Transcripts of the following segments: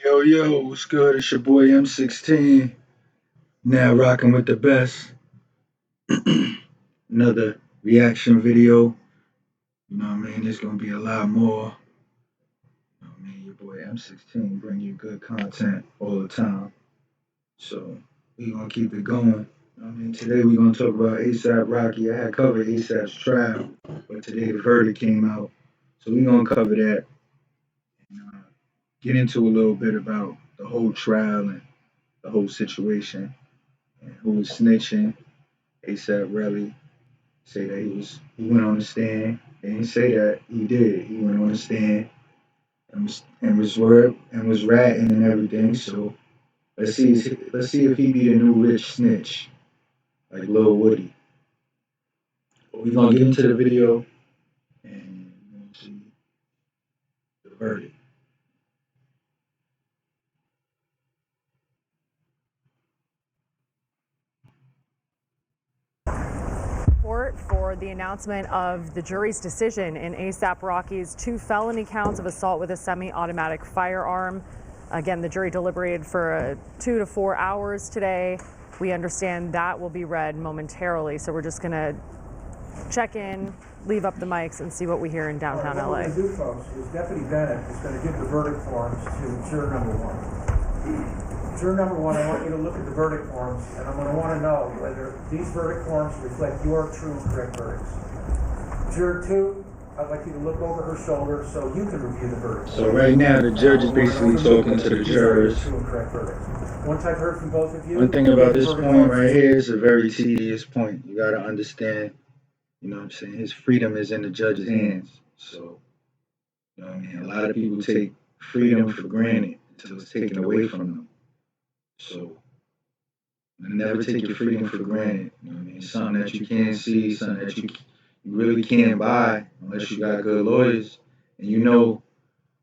Yo, yo, what's good? It's your boy M16. Now rocking with the best. Another reaction video. You know what I mean? There's gonna be a lot more. You know what I mean? Your boy M16 bring you good content all the time. So we gonna keep it going. You know what I mean? Today we gonna talk about ASAP Rocky. I had covered ASAP's trial, but today the verdict came out. So we gonna cover that and get into a little bit about the whole trial and the whole situation and who was snitching. ASAP Rally say that he went on the stand. They didn't say that he did. He went on the stand and was ratting and everything. So let's see if he be the new rich snitch like Lil Woody. But we gonna get into the video and we're gonna see the verdict. Court for the announcement of the jury's decision in ASAP Rocky's 2 felony counts of assault with a semi-automatic firearm. Again, the jury deliberated for 2 to 4 hours today. We understand that will be read momentarily, so we're just going to check in, leave up the mics, and see what we hear in downtown LA. What we're going to do, folks, is Deputy Bennett is going to give the verdict forms to juror number 1. Juror number 1, I want you to look at the verdict forms, and I'm going to want to know whether these verdict forms reflect your true and correct verdicts. Juror 2, I'd like you to look over her shoulder so you can review the verdict. So right now the judge is basically talking to the jurors. True and correct verdicts. Once I've heard from both of you. One thing about this point right here is a very tedious point. You gotta understand, you know what I'm saying? His freedom is in the judge's hands. So, you know what I mean? A lot of people take freedom for granted until it's taken away from them. So, never take your freedom for granted. You know what I mean? Something that you can't see, something that you really can't buy unless you got good lawyers. And you know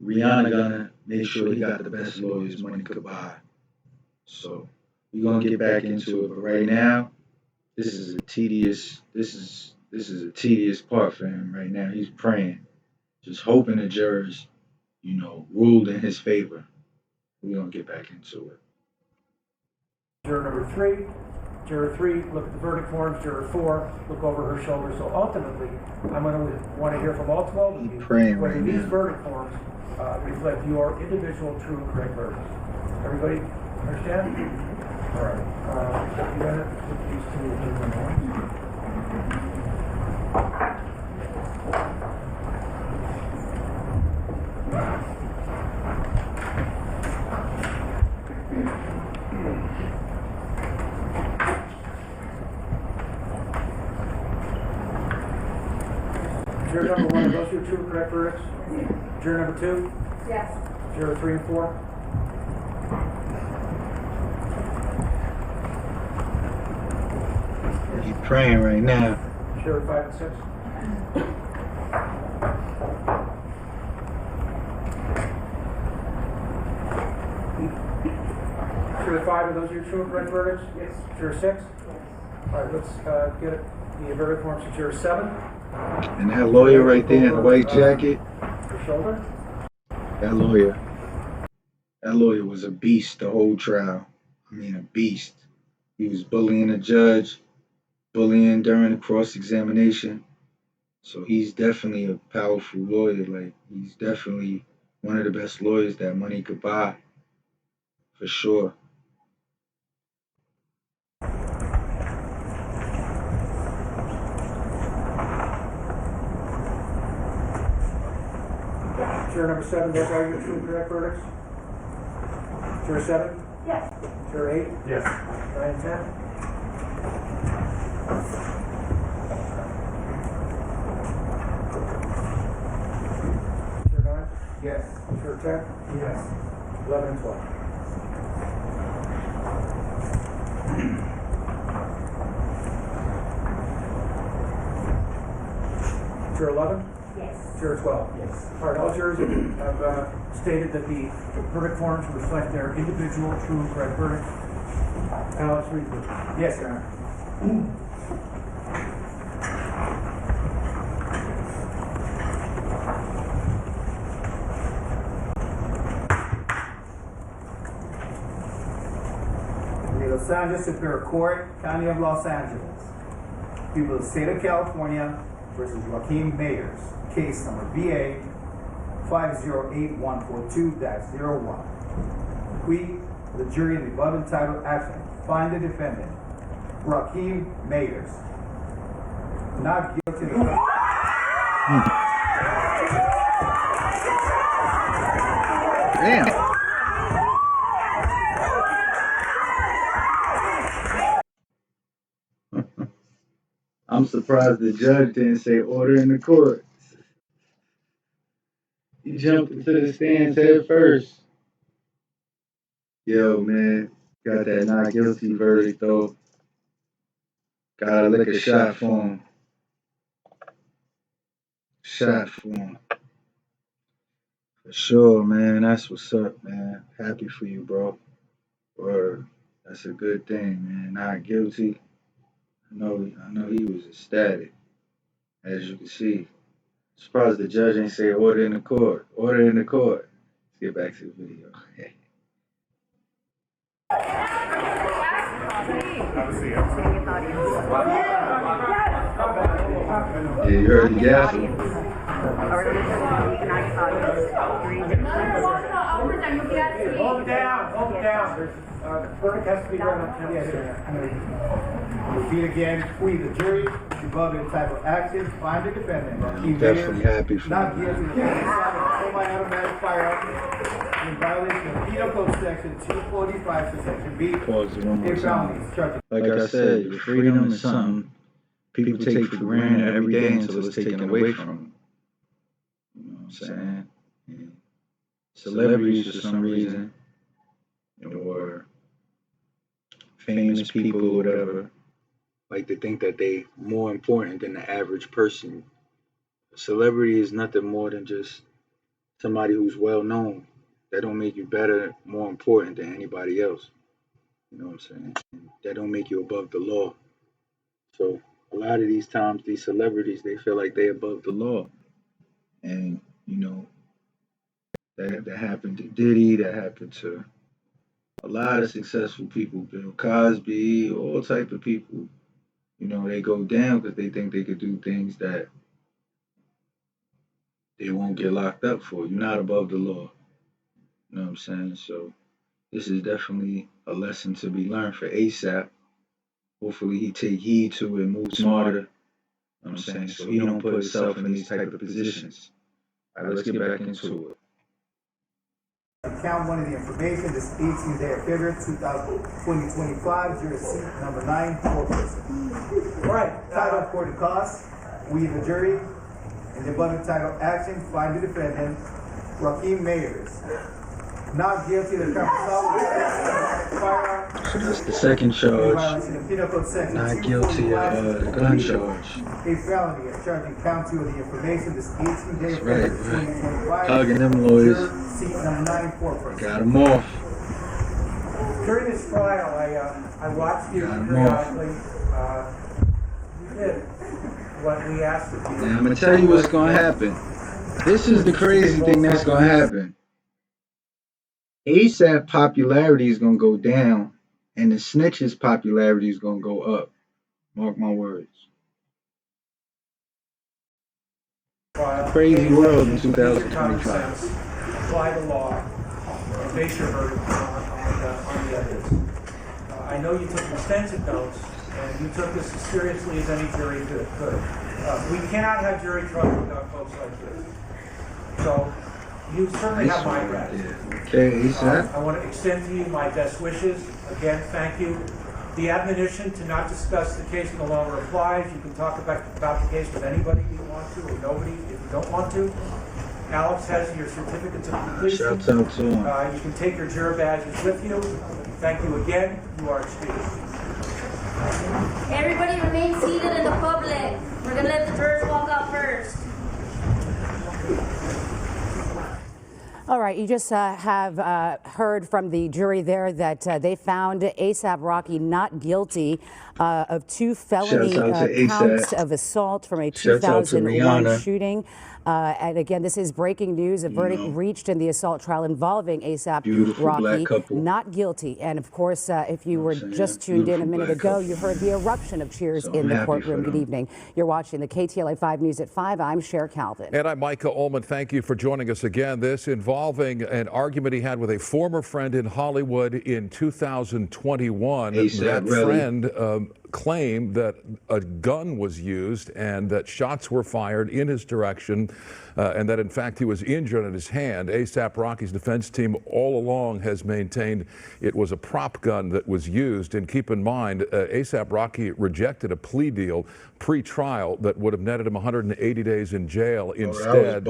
Rihanna gonna make sure he got the best lawyers money could buy. So we're gonna get back into it. But right now, this is a tedious part for him right now. He's praying, just hoping the jurors, ruled in his favor. We're gonna get back into it. Juror number 3. Juror 3, look at the verdict forms. Juror 4, look over her shoulder. So ultimately, I'm going to want to hear from all 12 of you whether these verdict forms reflect your individual true and correct verdicts. Everybody understand? All right. You want to put these two in the morning? Juror number 1, are those your true and correct verdicts? Juror number 2? Yes. Juror 3 and 4? He's praying right now. Juror 5 and 6? Juror 5, are those your true and correct verdicts? Yes. Juror 6? All right, let's get the verdict forms to Juror 7. And that lawyer right there in the white jacket, Her shoulder. that lawyer was a beast the whole trial. I mean, a beast. He was bullying the judge, bullying during the cross-examination. So he's definitely a powerful lawyer. Like, he's definitely one of the best lawyers that money could buy, for sure. Juror number 7, those are your true and correct verdicts? Juror 7? Yes. Juror 8? Yes. 9 and 10? Juror 9? Yes. Juror 10? Yes. 11 and 12. Juror 11? Yes. Juror 12? Yes. All right, all jurors have stated that the verdict forms reflect their individual true and correct verdict. Alex, read the verdict. Yes, Your Honor. Los Angeles Superior Court, County of Los Angeles. People of the State of California versus Joaquin Mayers. Case number BA 508142-01. We, the jury in the above entitled action, find the defendant, Joaquin Mayers, not guilty of the Damn. I'm surprised the judge didn't say order in the court. He jumped into the stands head first. Yo, man, got that not guilty verdict though. Gotta lick a shot for him. Shot for him. For sure, man. That's what's up, man. Happy for you, bro. Word. That's a good thing, man. Not guilty. I know he was ecstatic, as you can see. Surprised the judge ain't say order in the court. Order in the court. Let's get back to the video. Yeah, you heard the gas. Hold down. Verdict has to be read on. Repeat again. We, the jury, above the type of action, find the defendant. I'm definitely happy for not you. guilty of semi-automatic firearm in violation of Penal Code Section 245, Section B. Pause it one more A time. felony charging. Like I said, your freedom is something people take for granted every day until it's taken away from them. You know what I'm saying? And celebrities, for some reason, or famous people or whatever, like to think that they more important than the average person. A celebrity is nothing more than just somebody who's well known. That don't make you better, more important than anybody else. You know what I'm saying? And that don't make you above the law. So a lot of these times, these celebrities, they feel like they're above the law. And, you know, that happened to Diddy, that happened to a lot of successful people, Bill Cosby, all type of people. You know, they go down because they think they could do things that they won't get locked up for. You're not above the law. You know what I'm saying? So this is definitely a lesson to be learned for ASAP. Hopefully he take heed to it and move smarter. You know what I'm saying? So he don't put himself in these type of positions. All right, let's get back into it. Count one of the information, this 18th day of February 2025, jury seat number 9, 4-person. All right. Title for the cause, we the jury, in the above entitled action, find the defendant, Joaquin Mayers, not guilty of the crime of assault with firearm. So that's the second charge. Violation of Penal Code Section Not guilty of the gun charge. A felony of charging count 2 of the information, this 18th day of Right, February right. 2025. Hugging them lawyers. Juror seat number 9, 4-person. Got him off. During this trial, I watched you Got 'em periodically. You did what we asked of you. Now I'm gonna tell you what's gonna happen. This is the crazy thing that's gonna happen. ASAP popularity is gonna go down, and the snitches' popularity is gonna go up. Mark my words. Crazy world in 2025. Apply the law and base your verdict on the evidence. I know you took extensive notes, and you took this as seriously as any jury could. We cannot have jury trials without folks like this. So you certainly have my gratitude. Okay, ASAP. I want to extend to you my best wishes. Again, thank you. The admonition to not discuss the case no longer applies. You can talk about the case with anybody you want to, or nobody if you don't want to. Alex has your certificates of completion. Shout out to him. You can take your juror badges with you. Thank you again. You are excused. Everybody remain seated in the public. We're going to let the jurors walk out first. All right, you just have heard from the jury there that they found ASAP Rocky not guilty of 2 felony counts of assault from a 2001 shooting. And again, this is breaking news. A verdict reached in the assault trial involving ASAP Rocky, not guilty. And of course, if you were just tuned in a minute ago, you heard the eruption of cheers in the courtroom. Good evening. You're watching the KTLA 5 News at 5. I'm Cher Calvin. And I'm Micah Ullman. Thank you for joining us again. This involving an argument he had with a former friend in Hollywood in 2021. That friend claimed that a gun was used and that shots were fired in his direction, and that in fact he was injured in his hand. ASAP Rocky's defense team all along has maintained it was a prop gun that was used. And keep in mind, ASAP Rocky rejected a plea deal pre-trial that would have netted him 180 days in jail. Instead,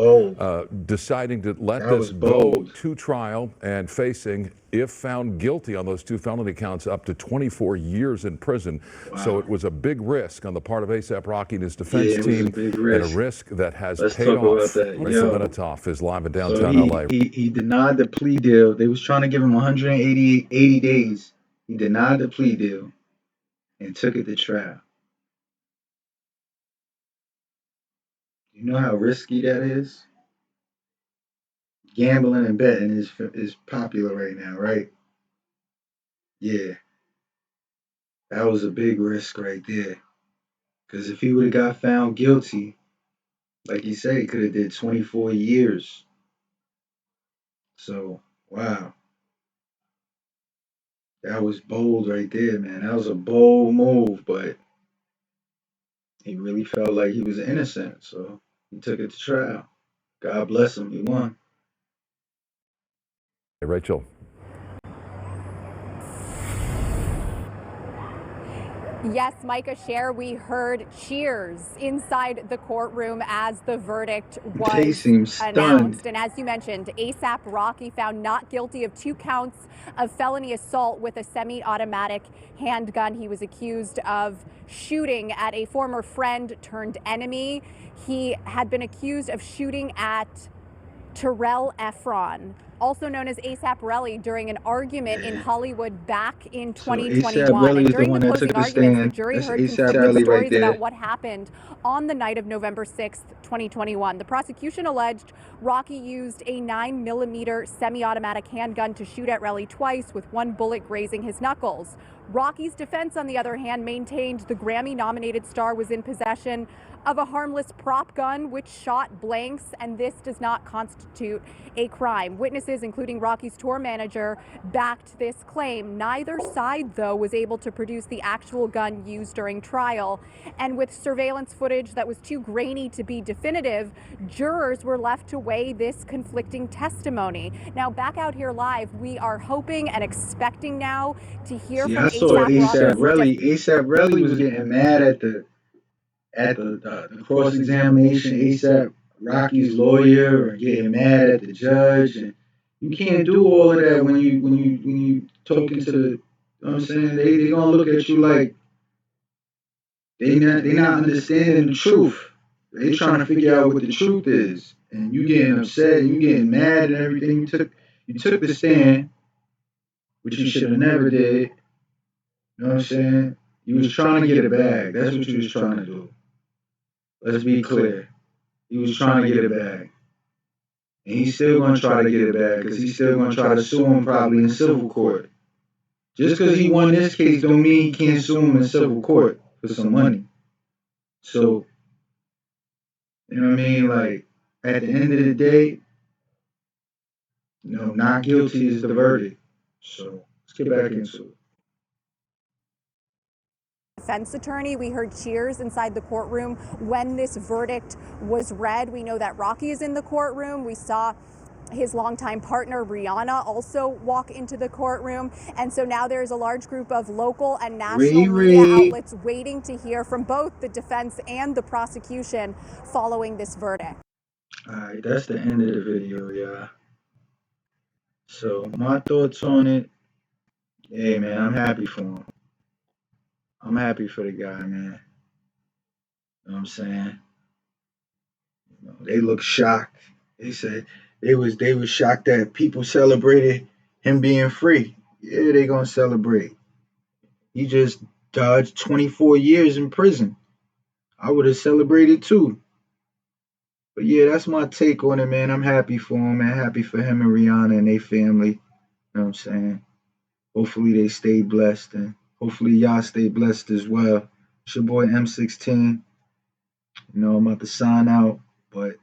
deciding to let this go to trial and facing, if found guilty on those 2 felony counts, up to 24 years in prison. So it was a big risk on the part of ASAP Rocky and his defense team, and a risk that has paid off. Lisa Minatoff is live in downtown LA. He denied the plea deal. They was trying to give him 180 days. He denied the plea deal and took it to trial. You know how risky that is? Gambling and betting is popular right now, right? Yeah. That was a big risk right there. Because if he would have got found guilty, like you said, he could have did 24 years. So, wow. That was bold right there, man. That was a bold move, but he really felt like he was innocent, so he took it to trial. God bless him. He won. Hey, Rachel. Yes, Micah, Cher, we heard cheers inside the courtroom as the verdict was announced. And as you mentioned, ASAP Rocky found not guilty of 2 counts of felony assault with a semi-automatic handgun. He was accused of shooting at a former friend turned enemy. He had been accused of shooting at Terrell Efron, also known as ASAP Relly, during an argument in Hollywood back in 2021. And during the closing arguments, the jury heard conflicting stories about what happened on the night of November 6th, 2021. The prosecution alleged Rocky used a 9mm semi-automatic handgun to shoot at Relly twice, with 1 bullet grazing his knuckles. Rocky's defense, on the other hand, maintained the Grammy-nominated star was in possession of a harmless prop gun which shot blanks, and this does not constitute a crime. Witnesses, including Rocky's tour manager, backed this claim. Neither side, though, was able to produce the actual gun used during trial. And with surveillance footage that was too grainy to be definitive, jurors were left to weigh this conflicting testimony. Now, back out here live, we are hoping and expecting now to hear from ASAP Relly. ASAP Relly was getting mad at the cross-examination. ASAP Rocky's lawyer, or getting mad at the judge, and you can't do all of that when you talking to the, you know what I'm saying? They gonna look at you like they not understanding the truth. They trying to figure out what the truth is, and you getting upset and you getting mad and everything. You took the stand, which you should have never did. You know what I'm saying? You was trying to get a bag. That's what you was trying to do. Let's be clear. He was trying to get it back. And he's still going to try to get it back, because he's still going to try to sue him probably in civil court. Just because he won this case don't mean he can't sue him in civil court for some money. So, you know what I mean? Like, at the end of the day, you know, not guilty is the verdict. So, let's get back into it. Defense attorney, we heard cheers inside the courtroom when this verdict was read. We know that Rocky is in the courtroom. We saw his longtime partner Rihanna also walk into the courtroom, and so now there's a large group of local and national media outlets waiting to hear from both the defense and the prosecution following this verdict. All right, that's the end of the video, y'all. So my thoughts on it, hey man, I'm happy for him. I'm happy for the guy, man. You know what I'm saying? You know, they look shocked. They said they was shocked that people celebrated him being free. Yeah, they gonna celebrate. He just dodged 24 years in prison. I would have celebrated too. But yeah, that's my take on it, man. I'm happy for him, man. Happy for him and Rihanna and their family. You know what I'm saying? Hopefully they stay blessed, and hopefully y'all stay blessed as well. It's your boy M16. You know, I'm about to sign out, but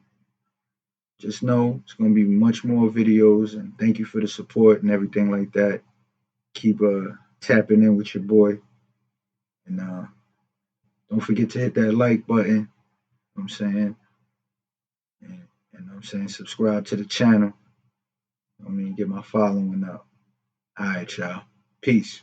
just know it's going to be much more videos, and thank you for the support and everything like that. Keep tapping in with your boy, and don't forget to hit that like button. You know what I'm saying? And I'm saying subscribe to the channel. I mean, get my following up. All right, y'all. Peace.